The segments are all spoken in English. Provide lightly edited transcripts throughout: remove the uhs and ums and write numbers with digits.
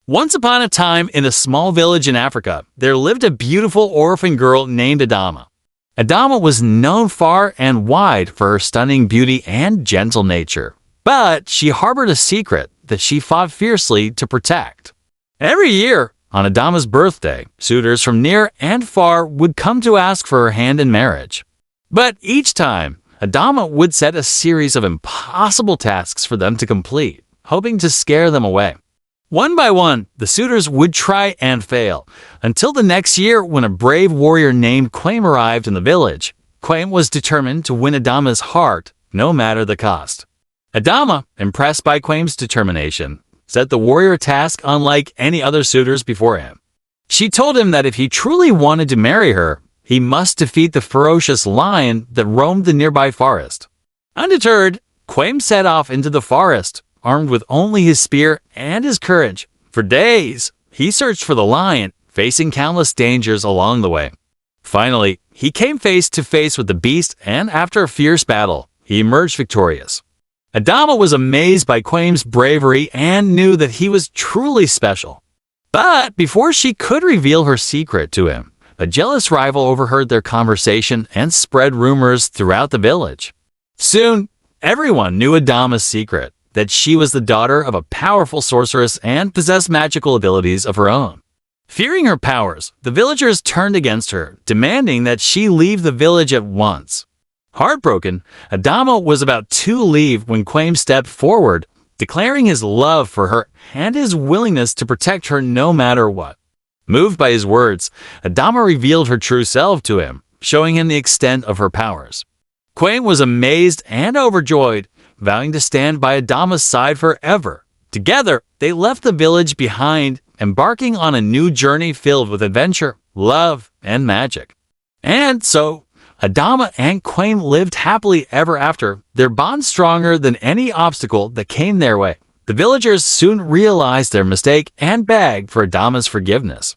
Once upon a time, in a small village in Africa, there lived a beautiful orphan girl named Adama. Adama was known far and wide for her stunning beauty and gentle nature, but she harbored a secret that she fought fiercely to protect. Every year, on Adama's birthday, suitors from near and far would come to ask for her hand in marriage. But each time, Adama would set a series of impossible tasks for them to complete, hoping to scare them away. One by one, the suitors would try and fail, until the next year when a brave warrior named Quaim arrived in the village. Quaim was determined to win Adama's heart, no matter the cost. Adama, impressed by Quaim's determination, set the warrior a task unlike any other suitors before him. She told him that if he truly wanted to marry her, he must defeat the ferocious lion that roamed the nearby forest. Undeterred, Quaim set off into the forest, armed with only his spear and his courage. For days, he searched for the lion, facing countless dangers along the way. Finally, he came face to face with the beast, and after a fierce battle, he emerged victorious. Adama was amazed by Quaim's bravery and knew that he was truly special. But before she could reveal her secret to him, a jealous rival overheard their conversation and spread rumors throughout the village. Soon, everyone knew Adama's secret, that she was the daughter of a powerful sorceress and possessed magical abilities of her own. Fearing her powers, the villagers turned against her, demanding that she leave the village at once. Heartbroken, Adama was about to leave when Quaim stepped forward, declaring his love for her and his willingness to protect her no matter what. Moved by his words, Adama revealed her true self to him, showing him the extent of her powers. Quaim was amazed and overjoyed, vowing to stand by Adama's side forever. Together, they left the village behind, embarking on a new journey filled with adventure, love, and magic. And so, Adama and Quaim lived happily ever after, their bond stronger than any obstacle that came their way. The villagers soon realized their mistake and begged for Adama's forgiveness.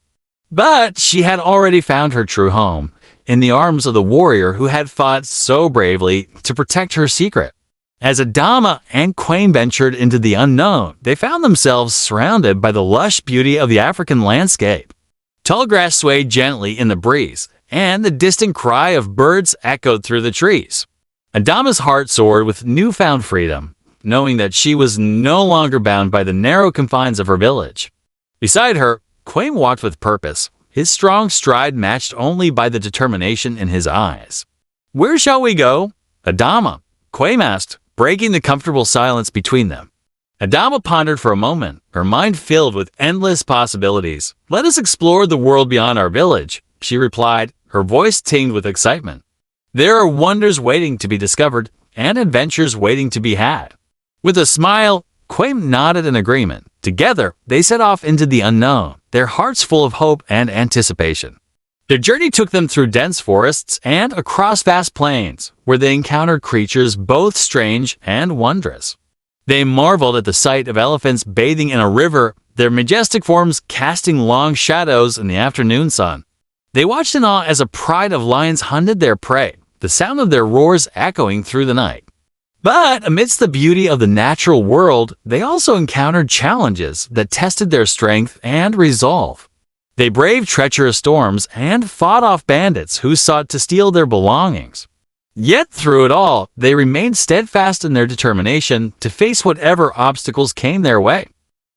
But she had already found her true home, in the arms of the warrior who had fought so bravely to protect her secret. As Adama and Quaim ventured into the unknown, they found themselves surrounded by the lush beauty of the African landscape. Tall grass swayed gently in the breeze, and the distant cry of birds echoed through the trees. Adama's heart soared with newfound freedom, knowing that she was no longer bound by the narrow confines of her village. Beside her, Quaim walked with purpose, his strong stride matched only by the determination in his eyes. "Where shall we go?" Adama, Quaim asked, breaking the comfortable silence between them. Adama pondered for a moment, her mind filled with endless possibilities. "Let us explore the world beyond our village," she replied, her voice tinged with excitement. "There are wonders waiting to be discovered and adventures waiting to be had." With a smile, Quaim nodded in agreement. Together, they set off into the unknown, their hearts full of hope and anticipation. Their journey took them through dense forests and across vast plains, where they encountered creatures both strange and wondrous. They marveled at the sight of elephants bathing in a river, their majestic forms casting long shadows in the afternoon sun. They watched in awe as a pride of lions hunted their prey, the sound of their roars echoing through the night. But amidst the beauty of the natural world, they also encountered challenges that tested their strength and resolve. They braved treacherous storms and fought off bandits who sought to steal their belongings. Yet through it all, they remained steadfast in their determination to face whatever obstacles came their way.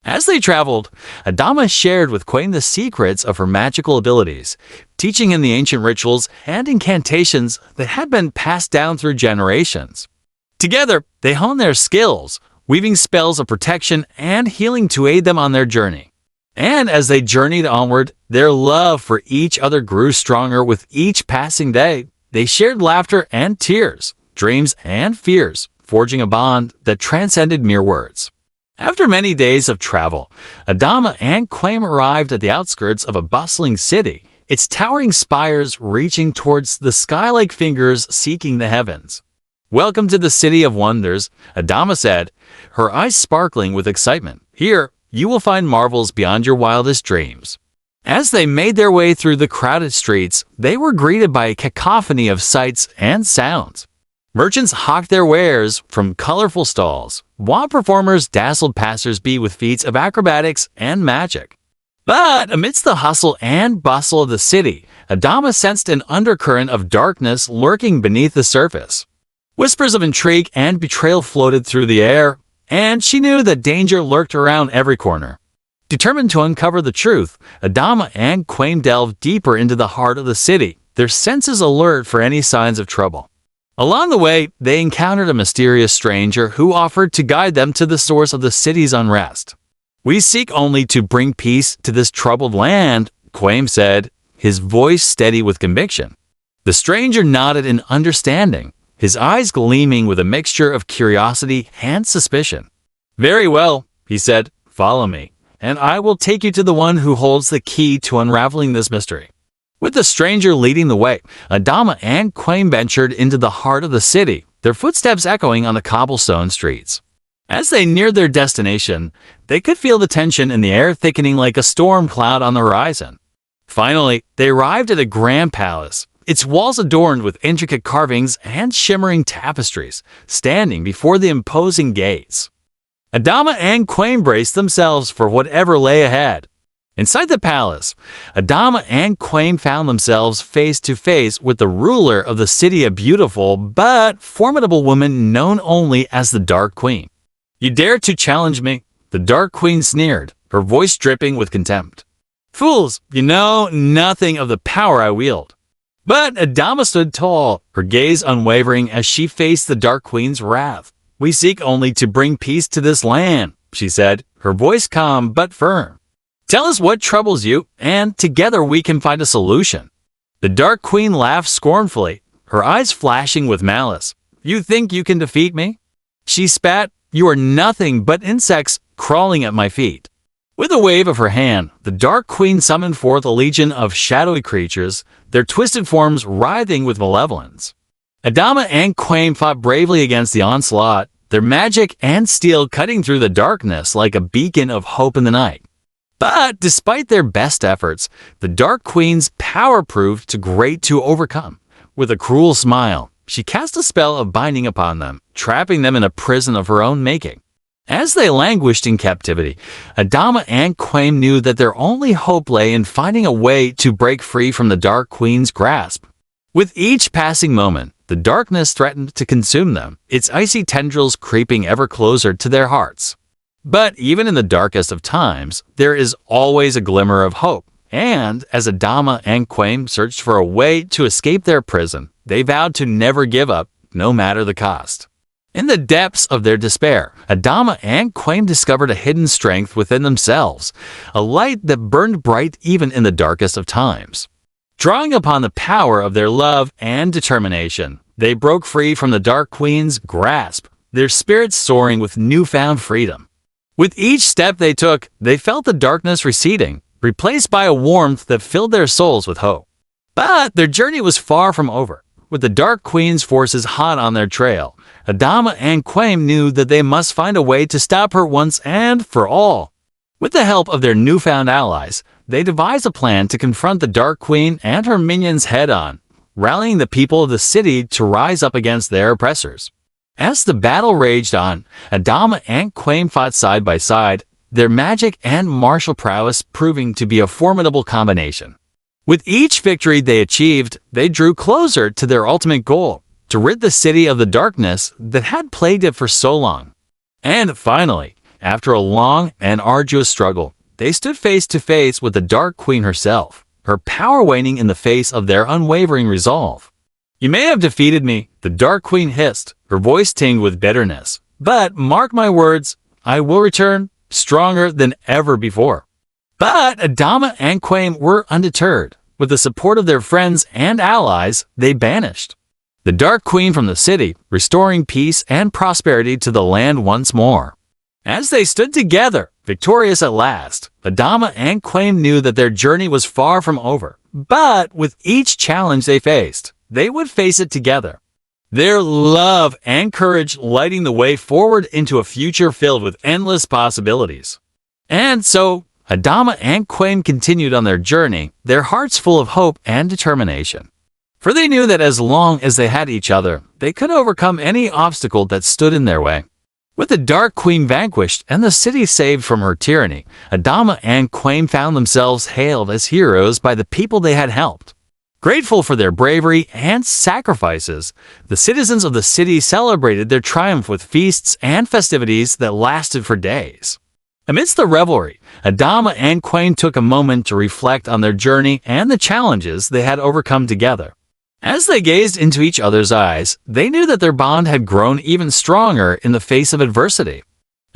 As they traveled, Adama shared with Quaim the secrets of her magical abilities, teaching him the ancient rituals and incantations that had been passed down through generations. Together, they honed their skills, weaving spells of protection and healing to aid them on their journey. And as they journeyed onward, their love for each other grew stronger with each passing day. They shared laughter and tears, dreams and fears, forging a bond that transcended mere words. After many days of travel, Adama and Quaim arrived at the outskirts of a bustling city, its towering spires reaching towards the sky like fingers seeking the heavens. "Welcome to the City of Wonders," Adama said, her eyes sparkling with excitement. "Here, you will find marvels beyond your wildest dreams." As they made their way through the crowded streets, they were greeted by a cacophony of sights and sounds. Merchants hawked their wares from colorful stalls, while performers dazzled passers-by with feats of acrobatics and magic. But amidst the hustle and bustle of the city, Adama sensed an undercurrent of darkness lurking beneath the surface. Whispers of intrigue and betrayal floated through the air, and she knew that danger lurked around every corner. Determined to uncover the truth, Adama and Quaim delved deeper into the heart of the city, their senses alert for any signs of trouble. Along the way, they encountered a mysterious stranger who offered to guide them to the source of the city's unrest. "We seek only to bring peace to this troubled land," Quaim said, his voice steady with conviction. The stranger nodded in understanding, his eyes gleaming with a mixture of curiosity and suspicion. "Very well," he said, "follow me, and I will take you to the one who holds the key to unraveling this mystery." With the stranger leading the way, Adama and Quaim ventured into the heart of the city, their footsteps echoing on the cobblestone streets. As they neared their destination, they could feel the tension in the air thickening like a storm cloud on the horizon. Finally, they arrived at a grand palace, its walls adorned with intricate carvings and shimmering tapestries, standing before the imposing gates. Adama and Quaim braced themselves for whatever lay ahead. Inside the palace, Adama and Quaim found themselves face to face with the ruler of the city, a beautiful but formidable woman known only as the Dark Queen. "You dare to challenge me?" the Dark Queen sneered, her voice dripping with contempt. "Fools, you know nothing of the power I wield." But Adama stood tall, her gaze unwavering as she faced the Dark Queen's wrath. "We seek only to bring peace to this land," she said, her voice calm but firm. "Tell us what troubles you, and together we can find a solution." The Dark Queen laughed scornfully, her eyes flashing with malice. "You think you can defeat me?" She spat. "You are nothing but insects crawling at my feet." With a wave of her hand, the Dark Queen summoned forth a legion of shadowy creatures, their twisted forms writhing with malevolence. Adama and Quaim fought bravely against the onslaught, their magic and steel cutting through the darkness like a beacon of hope in the night. But despite their best efforts, the Dark Queen's power proved too great to overcome. With a cruel smile, she cast a spell of binding upon them, trapping them in a prison of her own making. As they languished in captivity, Adama and Quaim knew that their only hope lay in finding a way to break free from the Dark Queen's grasp. With each passing moment, the darkness threatened to consume them, its icy tendrils creeping ever closer to their hearts. But even in the darkest of times, there is always a glimmer of hope, and as Adama and Quaim searched for a way to escape their prison, they vowed to never give up, no matter the cost. In the depths of their despair, Adama and Quaim discovered a hidden strength within themselves, a light that burned bright even in the darkest of times. Drawing upon the power of their love and determination, they broke free from the Dark Queen's grasp, their spirits soaring with newfound freedom. With each step they took, they felt the darkness receding, replaced by a warmth that filled their souls with hope. But their journey was far from over. With the Dark Queen's forces hot on their trail, Adama and Quaim knew that they must find a way to stop her once and for all. With the help of their newfound allies, they devised a plan to confront the Dark Queen and her minions head-on, rallying the people of the city to rise up against their oppressors. As the battle raged on, Adama and Quaim fought side by side, their magic and martial prowess proving to be a formidable combination. With each victory they achieved, they drew closer to their ultimate goal, to rid the city of the darkness that had plagued it for so long. And finally, after a long and arduous struggle, they stood face to face with the Dark Queen herself, her power waning in the face of their unwavering resolve. "You may have defeated me," the Dark Queen hissed, her voice tinged with bitterness. "But mark my words, I will return, stronger than ever before." But Adama and Quaim were undeterred. With the support of their friends and allies, they banished the Dark Queen from the city, restoring peace and prosperity to the land once more. As they stood together, victorious at last, Adama and Quaim knew that their journey was far from over. But with each challenge they faced, they would face it together. Their love and courage lighting the way forward into a future filled with endless possibilities. And so, Adama and Quaim continued on their journey, their hearts full of hope and determination. For they knew that as long as they had each other, they could overcome any obstacle that stood in their way. With the Dark Queen vanquished and the city saved from her tyranny, Adama and Quaim found themselves hailed as heroes by the people they had helped. Grateful for their bravery and sacrifices, the citizens of the city celebrated their triumph with feasts and festivities that lasted for days. Amidst the revelry, Adama and Quaim took a moment to reflect on their journey and the challenges they had overcome together. As they gazed into each other's eyes, they knew that their bond had grown even stronger in the face of adversity.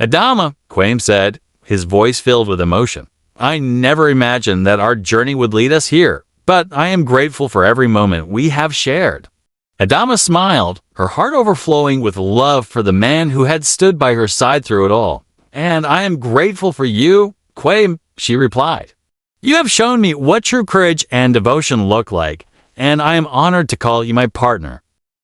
"Adama," Quaim said, his voice filled with emotion, "I never imagined that our journey would lead us here, but I am grateful for every moment we have shared." Adama smiled, her heart overflowing with love for the man who had stood by her side through it all. "And I am grateful for you, Quaim," she replied. "You have shown me what true courage and devotion look like, and I am honored to call you my partner."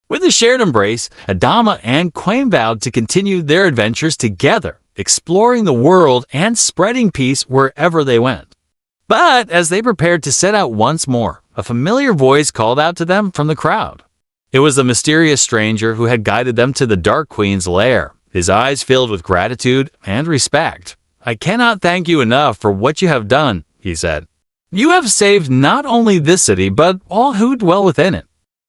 With a shared embrace, Adama and Quaim vowed to continue their adventures together, exploring the world and spreading peace wherever they went. But as they prepared to set out once more, a familiar voice called out to them from the crowd. It was the mysterious stranger who had guided them to the Dark Queen's lair, his eyes filled with gratitude and respect. "I cannot thank you enough for what you have done," he said. "You have saved not only this city, but all who dwell within it."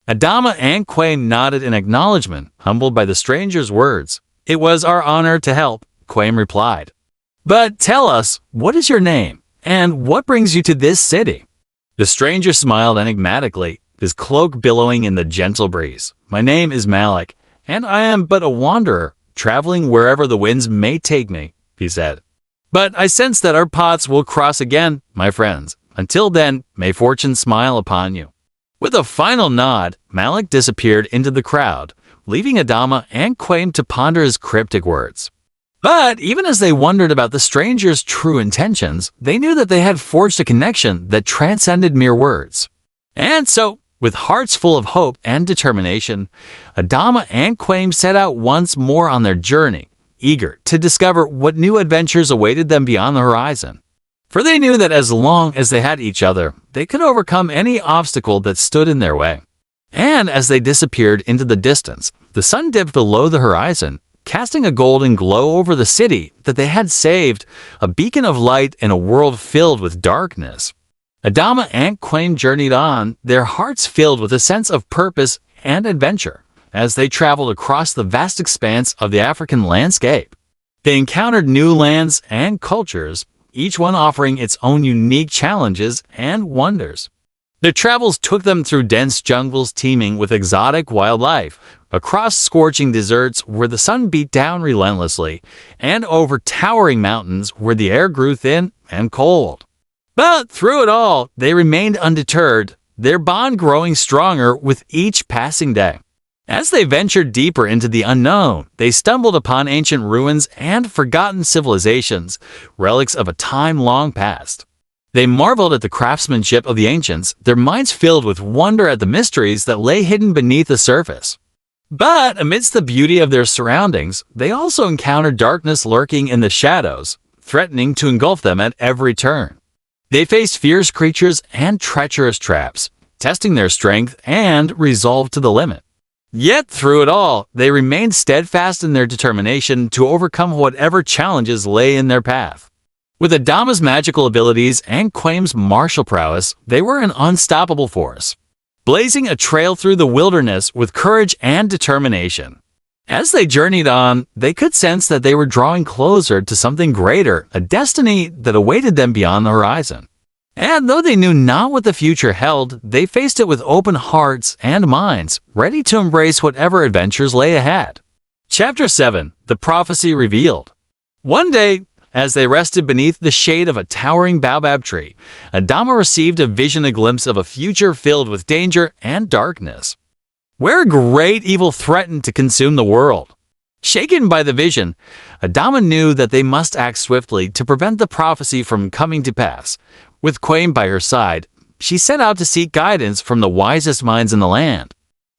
Adama and Quaim nodded in acknowledgement, humbled by the stranger's words. "It was our honor to help," Quaim replied. "But tell us, what is your name, and what brings you to this city?" The stranger smiled enigmatically, his cloak billowing in the gentle breeze. "My name is Malik, and I am but a wanderer, traveling wherever the winds may take me," he said. "But I sense that our paths will cross again, my friends. Until then, may fortune smile upon you." With a final nod, Malik disappeared into the crowd, leaving Adama and Quaim to ponder his cryptic words. But even as they wondered about the stranger's true intentions, they knew that they had forged a connection that transcended mere words. And so, with hearts full of hope and determination, Adama and Quaim set out once more on their journey, eager to discover what new adventures awaited them beyond the horizon. For they knew that as long as they had each other, they could overcome any obstacle that stood in their way. And as they disappeared into the distance, the sun dipped below the horizon, casting a golden glow over the city that they had saved, a beacon of light in a world filled with darkness. Adama and Quaim journeyed on, their hearts filled with a sense of purpose and adventure, as they traveled across the vast expanse of the African landscape. They encountered new lands and cultures, each one offering its own unique challenges and wonders. Their travels took them through dense jungles teeming with exotic wildlife, across scorching deserts where the sun beat down relentlessly, and over towering mountains where the air grew thin and cold. But through it all, they remained undeterred, their bond growing stronger with each passing day. As they ventured deeper into the unknown, they stumbled upon ancient ruins and forgotten civilizations, relics of a time long past. They marveled at the craftsmanship of the ancients, their minds filled with wonder at the mysteries that lay hidden beneath the surface. But amidst the beauty of their surroundings, they also encountered darkness lurking in the shadows, threatening to engulf them at every turn. They faced fierce creatures and treacherous traps, testing their strength and resolve to the limit. Yet through it all, they remained steadfast in their determination to overcome whatever challenges lay in their path. With Adama's magical abilities and Quaim's martial prowess, they were an unstoppable force, blazing a trail through the wilderness with courage and determination. As they journeyed on, they could sense that they were drawing closer to something greater, a destiny that awaited them beyond the horizon. And though they knew not what the future held, they faced it with open hearts and minds, ready to embrace whatever adventures lay ahead. Chapter 7. The Prophecy Revealed. One day, as they rested beneath the shade of a towering baobab tree, Adama received a glimpse of a future filled with danger and darkness, where a great evil threatened to consume the world. Shaken by the vision, Adama knew that they must act swiftly to prevent the prophecy from coming to pass. With Quaim by her side, she set out to seek guidance from the wisest minds in the land,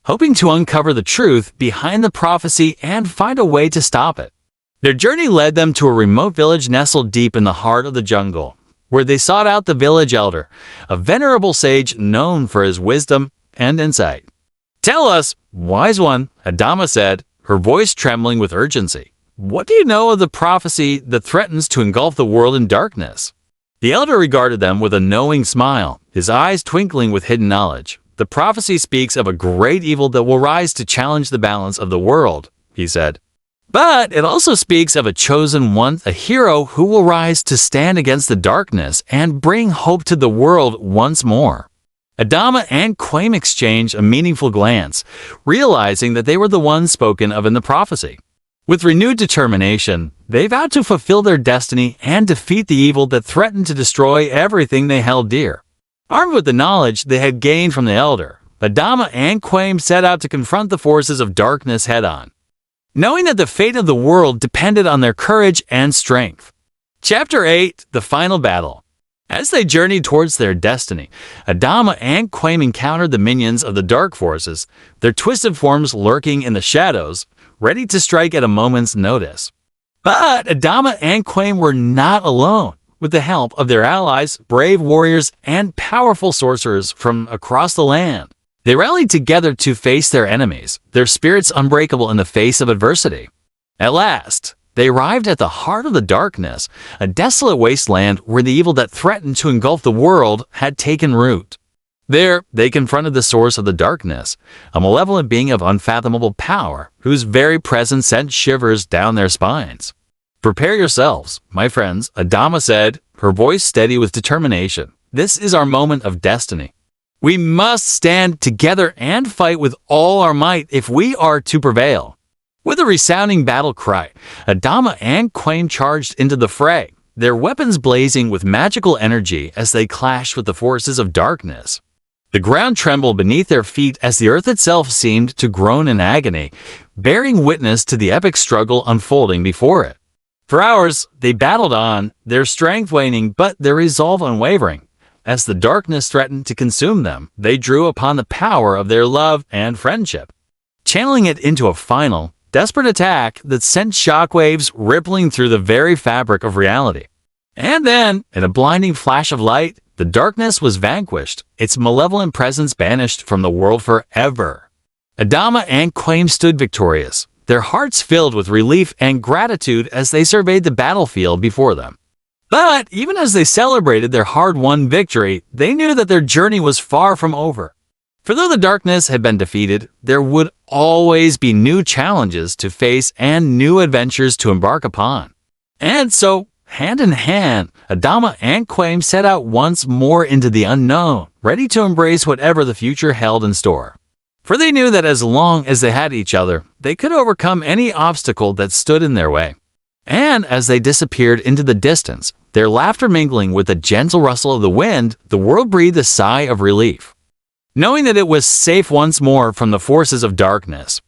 hoping to uncover the truth behind the prophecy and find a way to stop it. Their journey led them to a remote village nestled deep in the heart of the jungle, where they sought out the village elder, a venerable sage known for his wisdom and insight. "Tell us, wise one," Adama said, her voice trembling with urgency. what do you know of the prophecy that threatens to engulf the world in darkness?" The elder regarded them with a knowing smile, his eyes twinkling with hidden knowledge. "The prophecy speaks of a great evil that will rise to challenge the balance of the world," he said. "But it also speaks of a chosen one, a hero who will rise to stand against the darkness and bring hope to the world once more." Adama and Quaim exchanged a meaningful glance, realizing that they were the ones spoken of in the prophecy. With renewed determination, they vowed to fulfill their destiny and defeat the evil that threatened to destroy everything they held dear. Armed with the knowledge they had gained from the elder, Adama and Quaim set out to confront the forces of darkness head-on, knowing that the fate of the world depended on their courage and strength. Chapter 8: The Final Battle. As they journeyed towards their destiny, Adama and Quaim encountered the minions of the dark forces, their twisted forms lurking in the shadows, ready to strike at a moment's notice. But Adama and Quaim were not alone. With the help of their allies, brave warriors, and powerful sorcerers from across the land, they rallied together to face their enemies, their spirits unbreakable in the face of adversity. At last, they arrived at the heart of the darkness, a desolate wasteland where the evil that threatened to engulf the world had taken root. There, they confronted the source of the darkness, a malevolent being of unfathomable power, whose very presence sent shivers down their spines. "Prepare yourselves, my friends," Adama said, her voice steady with determination. "This is our moment of destiny. We must stand together and fight with all our might if we are to prevail." With a resounding battle cry, Adama and Quaim charged into the fray, their weapons blazing with magical energy as they clashed with the forces of darkness. The ground trembled beneath their feet as the earth itself seemed to groan in agony, bearing witness to the epic struggle unfolding before it. For hours, they battled on, their strength waning but their resolve unwavering. As the darkness threatened to consume them, they drew upon the power of their love and friendship, channeling it into a final, desperate attack that sent shockwaves rippling through the very fabric of reality. And then, in a blinding flash of light, the darkness was vanquished, its malevolent presence banished from the world forever. Adama and Quaim stood victorious, their hearts filled with relief and gratitude as they surveyed the battlefield before them. But even as they celebrated their hard-won victory, they knew that their journey was far from over. For though the darkness had been defeated, there would always be new challenges to face and new adventures to embark upon. And so, hand in hand, Adama and Quaim set out once more into the unknown, ready to embrace whatever the future held in store. For they knew that as long as they had each other, they could overcome any obstacle that stood in their way. And as they disappeared into the distance, their laughter mingling with the gentle rustle of the wind, the world breathed a sigh of relief, knowing that it was safe once more from the forces of darkness.